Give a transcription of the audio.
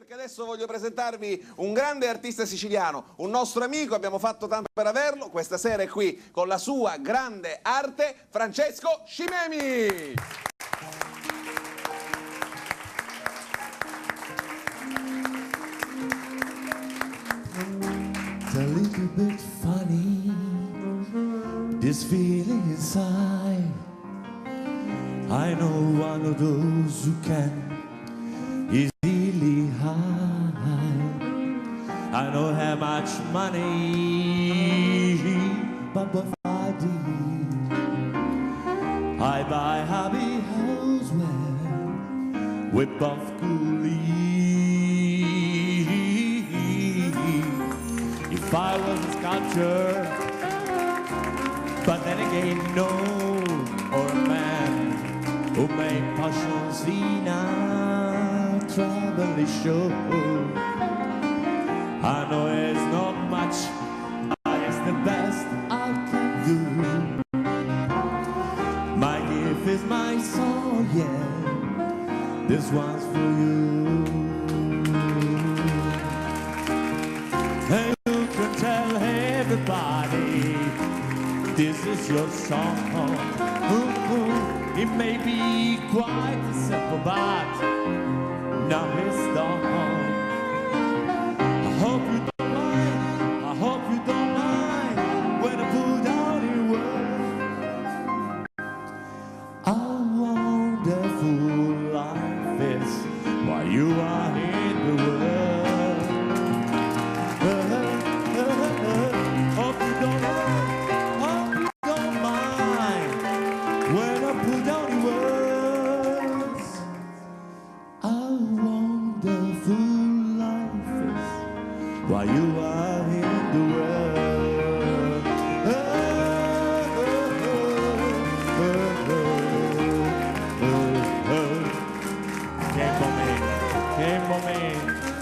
perché adesso voglio presentarvi un grande artista siciliano, un nostro amico, abbiamo fatto tanto per averlo, questa sera è qui con la sua grande arte, Francesco Scimemi! It's a little bit funny, this feeling inside. I know one of those who can easily hide. I don't have much money, but what I did, I buy happy houseware with buff coolie. If I was a sculptor, but then again, no, or a man who made passions in a traveling show. I know it's not much, but it's the best I can do. My gift is my soul, yeah, this one's for you. And you can tell everybody this is your song. It may be quite simple, but now it's done. I hope you don't mind, I hope you don't mind when I put out in words how wonderful life is while you are in the world. Hope you don't mind, hope you don't mind when I put out in words how wonderful life is while you are in the world. Came for me, came for me.